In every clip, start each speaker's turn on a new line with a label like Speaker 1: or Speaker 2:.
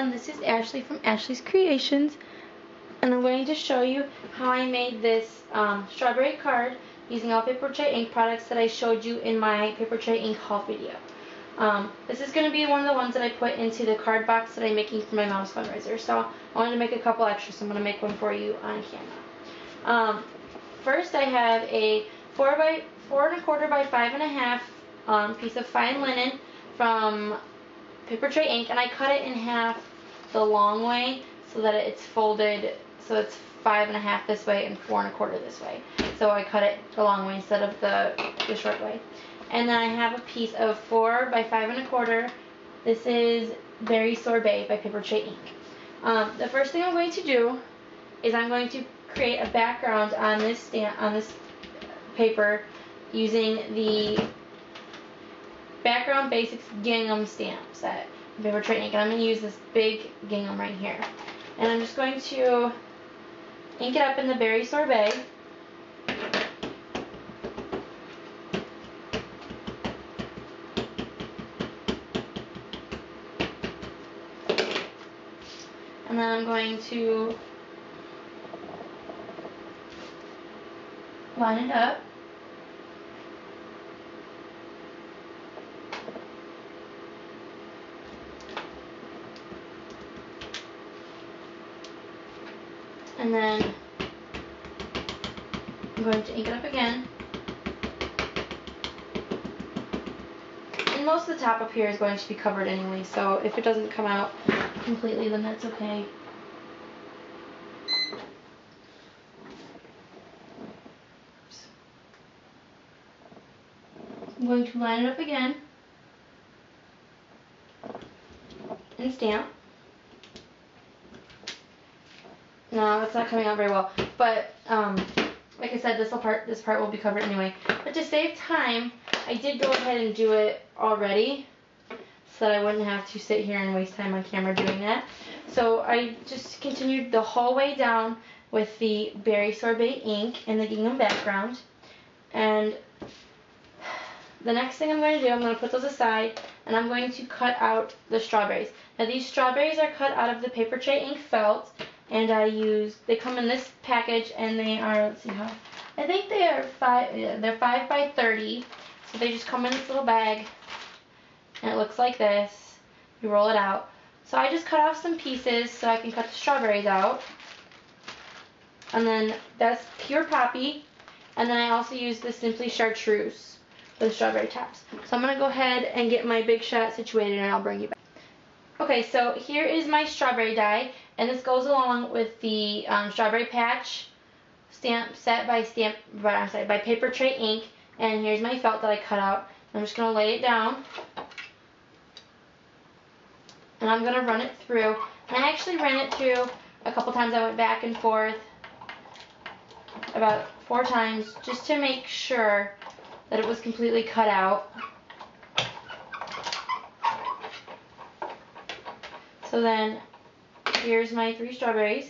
Speaker 1: everyone, this is Ashley from Ashley's Creations, and I'm going to show you how I made this strawberry card using all Papertrey Ink products that I showed you in my Papertrey Ink haul video. This is going to be one of the ones that I put into the card box that I'm making for my mom's fundraiser, so I wanted to make a couple extras, so I'm going to make one for you on camera. First I have a 4 1/4 by 5 1/2 piece of fine linen from Papertrey Ink, and I cut it in half the long way so that it's folded, so it's 5 1/2 this way and 4 1/4 this way. So I cut it the long way instead of the short way. And then I have a piece of 4 by 5 1/4. This is Berry Sorbet by Papertrey Ink. The first thing I'm going to do is I'm going to create a background on this paper using the Background Basics gingham stamp set, Papertrey Ink, and I'm going to use this big gingham right here. And I'm just going to ink it up in the Berry Sorbet. And then I'm going to line it up. And then I'm going to ink it up again. And most of the top up here is going to be covered anyway, so if it doesn't come out completely, then that's okay. I'm going to line it up again and stamp. No, it's not coming out very well, but like I said, this part will be covered anyway. But to save time, I did go ahead and do it already, so that I wouldn't have to sit here and waste time on camera doing that. So I just continued the whole way down with the Berry Sorbet ink and the gingham background. And the next thing I'm going to do, I'm going to put those aside, and I'm going to cut out the strawberries. Now these strawberries are cut out of the Papertrey Ink felt. And they come in this package, and they are, let's see how, I think they are 5 by 30. So they just come in this little bag, and it looks like this. You roll it out. So I just cut off some pieces so I can cut the strawberries out. And then that's pure poppy. And then I also use the Simply Chartreuse for the strawberry tops. So I'm going to go ahead and get my Big Shot situated, and I'll bring you back. Okay, so here is my strawberry die, and this goes along with the Strawberry Patch stamp set by Papertrey Ink, and here's my felt that I cut out. I'm just going to lay it down, and I'm going to run it through. And I actually ran it through a couple times. I went back and forth about 4 times just to make sure that it was completely cut out. So then, here's my 3 strawberries.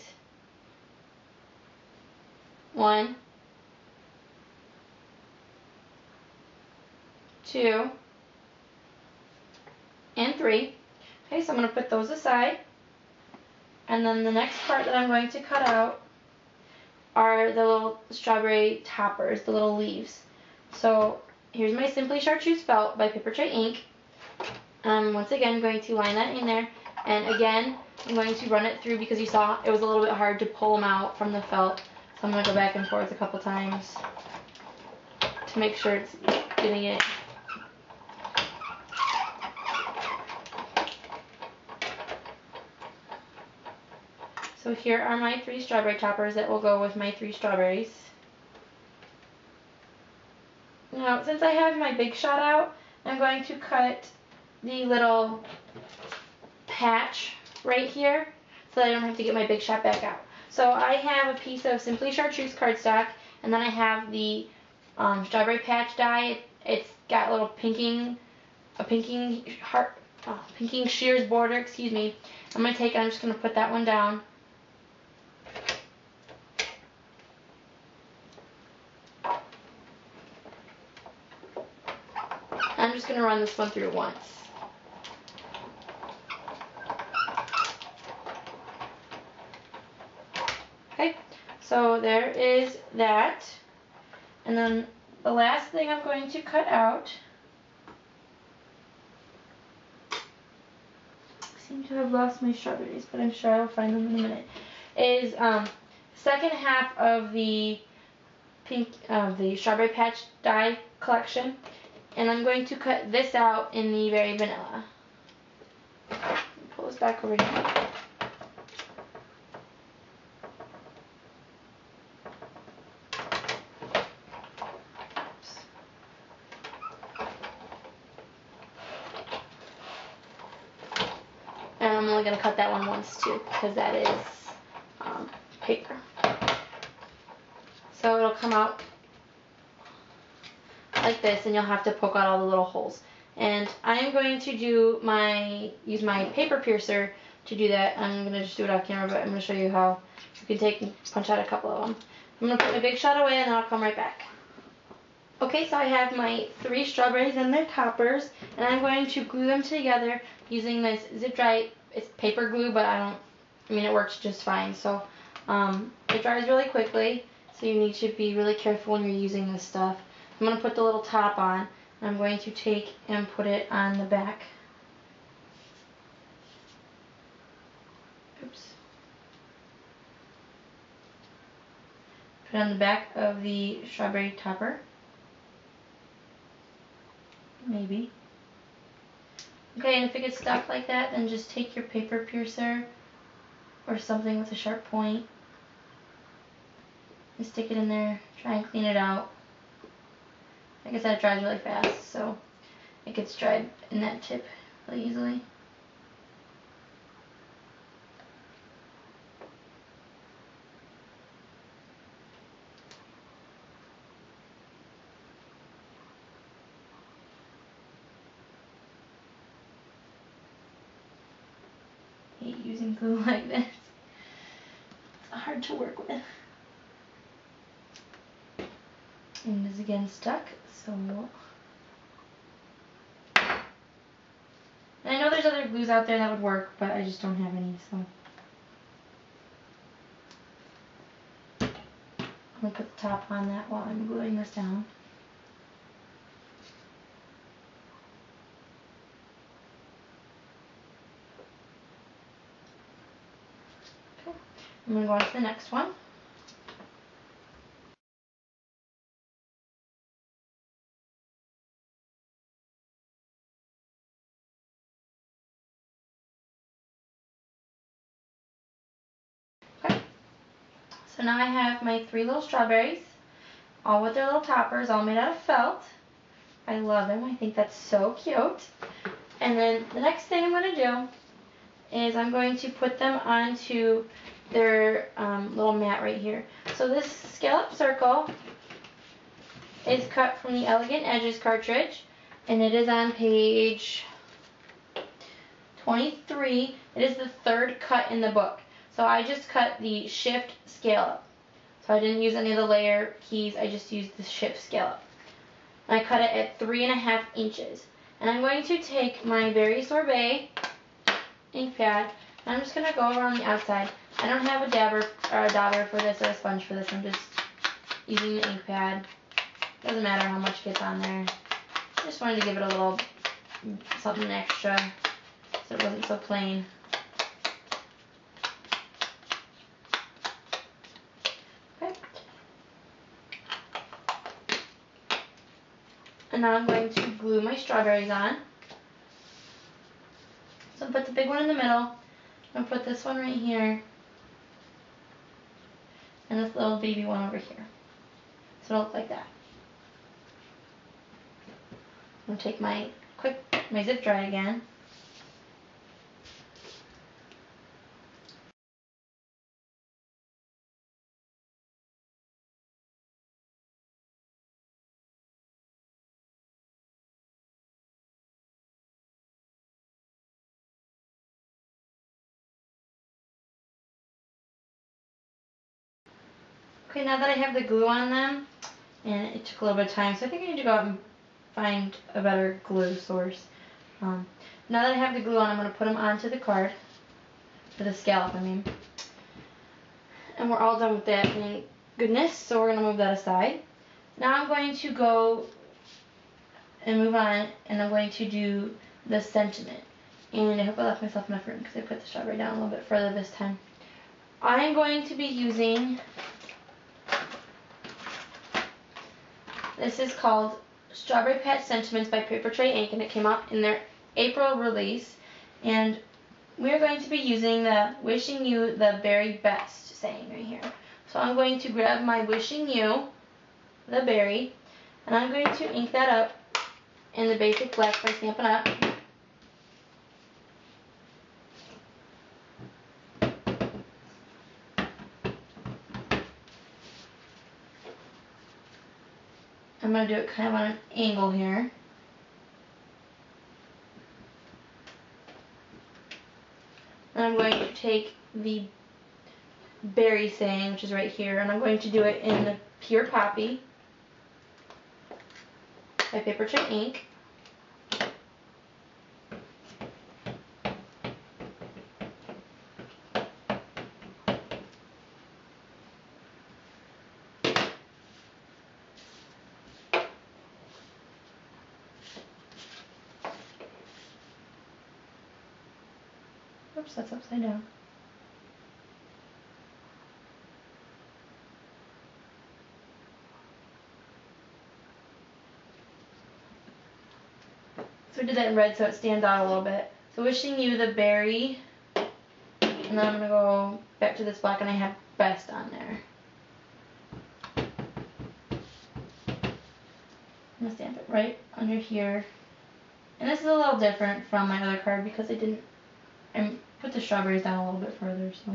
Speaker 1: 1, 2, and 3. Okay, so I'm going to put those aside. And then the next part that I'm going to cut out are the little strawberry toppers, the little leaves. So here's my Simply Chartreuse felt by Papertrey Ink. Once again, I'm going to line that in there. And again, I'm going to run it through because you saw it was a little bit hard to pull them out from the felt. So I'm going to go back and forth a couple times to make sure it's getting it. So here are my 3 strawberry toppers that will go with my 3 strawberries. Now, since I have my Big Shot out, I'm going to cut the little patch right here so that I don't have to get my Big Shot back out. So I have a piece of Simply Chartreuse cardstock, and then I have the Strawberry Patch die. It's got a little pinking shears border, excuse me. I'm going to take it, I'm just going to put that one down. I'm just going to run this one through once. So there is that. And then the last thing I'm going to cut out, I seem to have lost my strawberries, but I'm sure I'll find them in a minute, is second half of the the Strawberry Patch die collection. And I'm going to cut this out in the Berry Vanilla. Pull this back over here. And I'm only going to cut that one once too, because that is paper. So it'll come out like this, and you'll have to poke out all the little holes. And I'm going to use my paper piercer to do that. I'm going to just do it off camera, but I'm going to show you how you can take and punch out a couple of them. I'm going to put my big shot away, and then I'll come right back. Okay, so I have my 3 strawberries and their toppers, and I'm going to glue them together using this zip dry. It's paper glue, but it works just fine. So it dries really quickly, so you need to be really careful when you're using this stuff. I'm going to put the little top on, and I'm going to take and put it on the back. Oops. Put it on the back of the strawberry topper. Maybe. Okay, and if it gets stuck like that, then just take your paper piercer or something with a sharp point and stick it in there. Try and clean it out. Like I said, it dries really fast, so it gets dried in that tip really easily. I hate using glue like this. It's hard to work with. And it is again stuck, so... And I know there's other glues out there that would work, but I just don't have any, so... I'm going to put the top on that while I'm gluing this down. Okay. I'm going to go on to the next one. Okay. So now I have my 3 little strawberries, all with their little toppers, all made out of felt. I love them. I think that's so cute. And then the next thing I'm going to do is I'm going to put them onto their little mat right here. So this scallop circle is cut from the Elegant Edges cartridge, and it is on page 23. It is the 3rd cut in the book. So I just cut the shift scallop. So I didn't use any of the layer keys, I just used the shift scallop. And I cut it at 3.5 inches. And I'm going to take my Berry Sorbet ink pad, and I'm just going to go around the outside. I don't have a dabber or a dauber for this or a sponge for this. I'm just using the ink pad. Doesn't matter how much gets on there. I just wanted to give it a little something extra so it wasn't so plain. Okay. And now I'm going to glue my strawberries on. So I'll put the big one in the middle. I'm going to put this one right here. And this little baby one over here. So it'll look like that. I'm going to take my zip dry again. Okay, now that I have the glue on them, and it took a little bit of time, so I think I need to go out and find a better glue source. Now that I have the glue on, I'm going to put them onto the card, for the scallop, I mean. And we're all done with that, thank goodness, so we're going to move that aside. Now I'm going to go and move on, and I'm going to do the sentiment. And I hope I left myself enough room because I put the strawberry down a little bit further this time. I'm going to be using, this is called Strawberry Patch Sentiments by Papertrey Ink, and it came out in their April release. And we're going to be using the Wishing You the Very Best saying right here. So I'm going to grab my Wishing You the Berry, and I'm going to ink that up in the basic black by Stampin' Up. I'm going to do it kind of on an angle here. And I'm going to take the berry saying, which is right here, and I'm going to do it in the Pure Poppy by Papertrey Ink. Oops, that's upside down. So we did that in red so it stands out a little bit. So Wishing You the Berry, and then I'm going to go back to this black and I have Best on there. I'm going to stamp it right under here. And this is a little different from my other card because I put the strawberries down a little bit further. So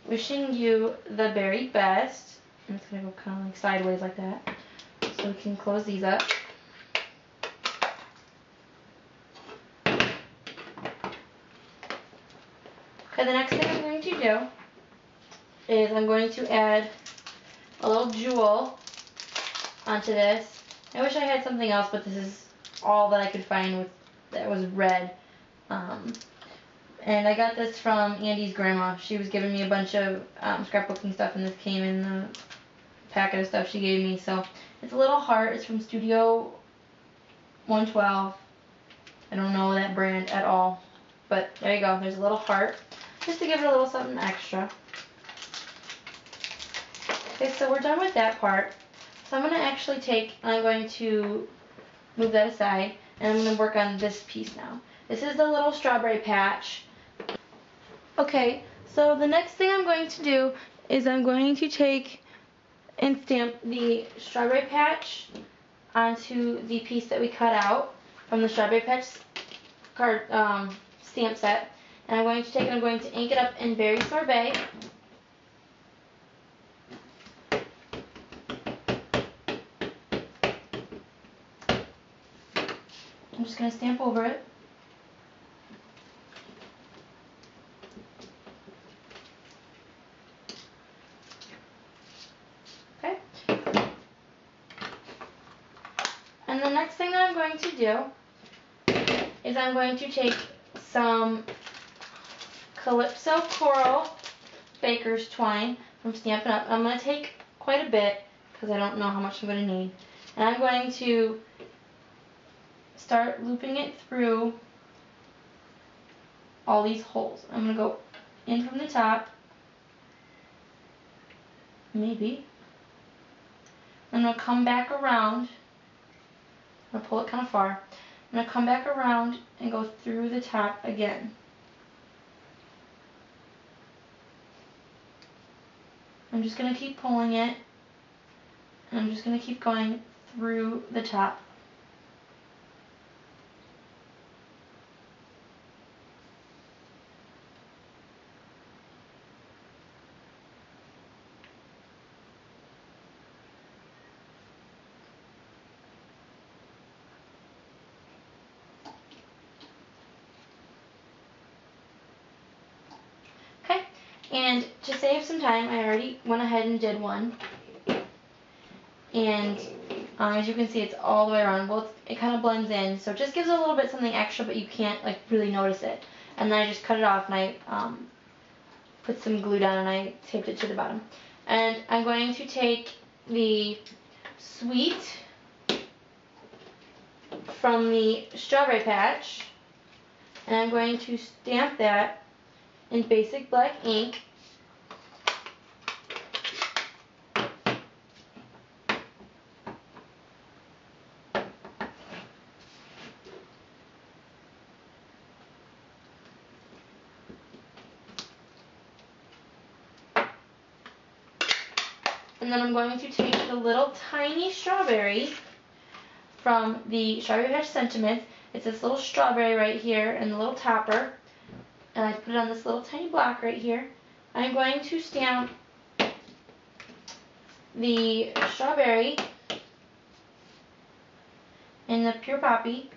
Speaker 1: Wishing You the Very Best. I'm just going to go kind of like sideways like that. So we can close these up. Okay, the next thing I'm going to do is I'm going to add a little jewel onto this. I wish I had something else, but this is all that I could find with that was red. And I got this from Andy's grandma. She was giving me a bunch of scrapbooking stuff, and this came in the packet of stuff she gave me. So it's a little heart. It's from Studio 112. I don't know that brand at all, but there you go. There's a little heart, just to give it a little something extra. Okay, so we're done with that part. So I'm going to actually take, and I'm going to move that aside, and I'm going to work on this piece now. This is the little strawberry patch. Okay, so the next thing I'm going to do is I'm going to take and stamp the strawberry patch onto the piece that we cut out from the strawberry patch card stamp set. And I'm going to take it, I'm going to ink it up in Berry Sorbet. I'm just going to stamp over it. Okay. And the next thing that I'm going to do is I'm going to take some Calypso Coral Baker's Twine from Stampin' Up. I'm going to take quite a bit because I don't know how much I'm going to need. And I'm going to start looping it through all these holes. I'm going to go in from the top, maybe. I'm going to come back around. I'm going to pull it kind of far. I'm going to come back around and go through the top again. I'm just going to keep pulling it, and I'm just going to keep going through the top. And to save some time, I already went ahead and did one. And as you can see, it's all the way around. Well, it kind of blends in, so it just gives it a little bit something extra, but you can't like really notice it. And then I just cut it off, and I put some glue down and I taped it to the bottom. And I'm going to take the sweet from the Strawberry Patch and I'm going to stamp that in basic black ink. And then I'm going to take the little tiny strawberry from the Strawberry Patch Sentiment. It's this little strawberry right here and the little topper. And I put it on this little tiny block right here. I'm going to stamp the strawberry in the Pure Poppy.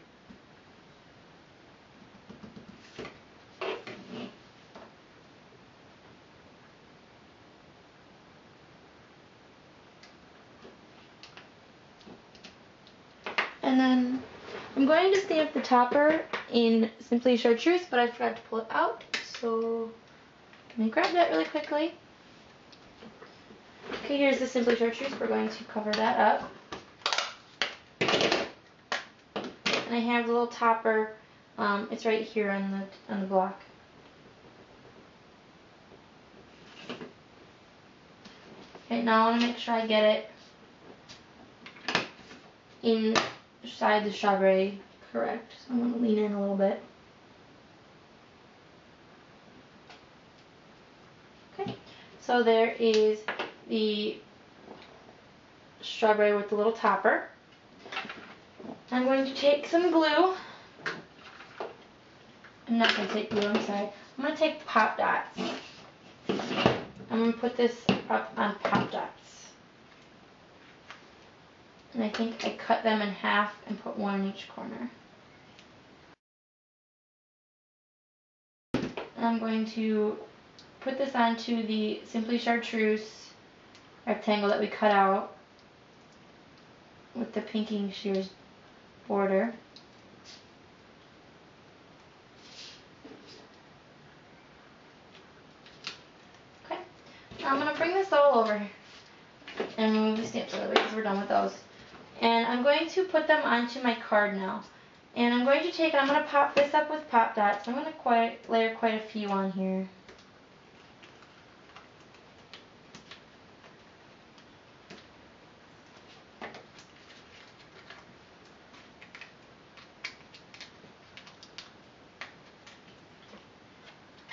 Speaker 1: And then I'm going to stamp the topper in Simply Chartreuse, but I forgot to pull it out. So let me grab that really quickly. Okay, here's the Simply Chartreuse. We're going to cover that up. And I have the little topper. It's right here on the block. Okay, now I want to make sure I get it inside the strawberry correct. So I'm going to lean in a little bit. Okay, so there is the strawberry with the little topper. I'm going to take some glue. I'm not going to take glue, I'm sorry. I'm going to take Pop Dots. I'm going to put this up on Pop Dots. And I think I cut them in half and put one in each corner. And I'm going to put this onto the Simply Chartreuse rectangle that we cut out with the pinking shears border. Okay, now I'm going to bring this all over and move the stamps out of the way because we're done with those. And I'm going to put them onto my card now. And I'm going to pop this up with Pop Dots. I'm going to layer quite a few on here.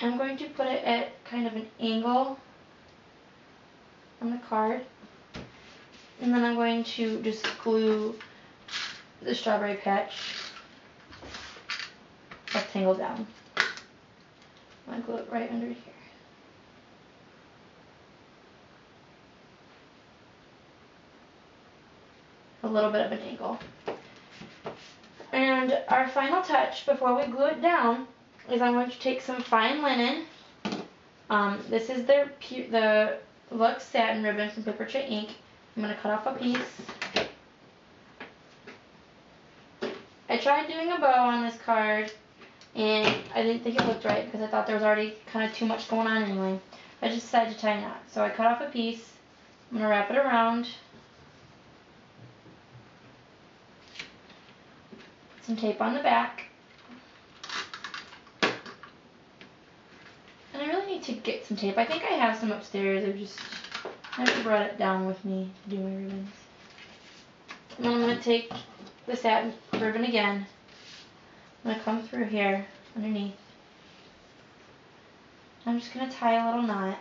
Speaker 1: I'm going to put it at kind of an angle on the card. And then I'm going to just glue the Strawberry Patch rectangle down. I'm going to glue it right under here. A little bit of an angle. And our final touch before we glue it down is I'm going to take some fine linen. This is the Luxe Satin ribbon from Papertrey Ink. I'm going to cut off a piece. I tried doing a bow on this card and I didn't think it looked right because I thought there was already kind of too much going on anyway. I just decided to tie a knot. So I cut off a piece. I'm going to wrap it around. Put some tape on the back. And I really need to get some tape. I think I have some upstairs. I haven't brought it down with me to do my ribbons. And then I'm going to take the satin ribbon again. I'm going to come through here underneath. I'm just going to tie a little knot.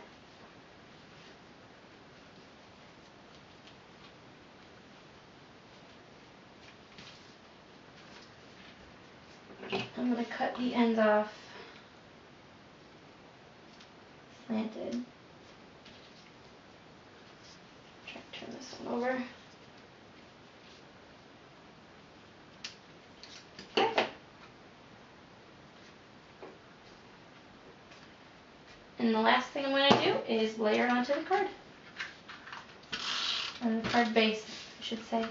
Speaker 1: I'm going to cut the ends off slanted. Try to turn this one over. And the last thing I'm going to do is layer it onto the card. And the card base, I should say.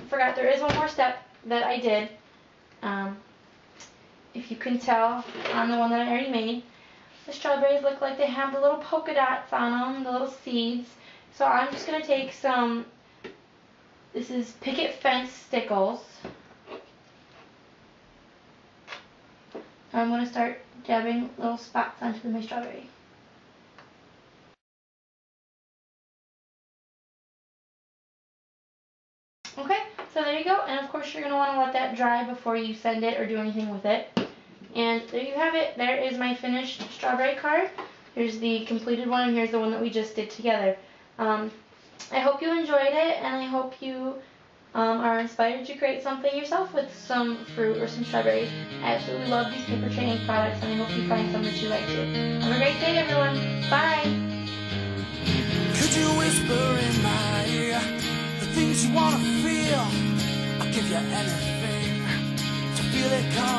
Speaker 1: forgot there is one more step that I did. If you can tell on the one that I already made, the strawberries look like they have the little polka dots on them, the little seeds. So I'm just going to take some, this is picket fence stickles. I'm going to start dabbing little spots onto my strawberry. Okay, so there you go, and of course you're going to want to let that dry before you send it or do anything with it. And there you have it. There is my finished strawberry card. Here's the completed one, and here's the one that we just did together. I hope you enjoyed it, and I hope you are inspired to create something yourself with some fruit or some strawberries. I absolutely love these Papertrey Ink products, and I hope you find some that you like too. Have a great day, everyone. Bye!
Speaker 2: Could you whisper in my ear the things you want to feel? I'll give you anything to feel it come.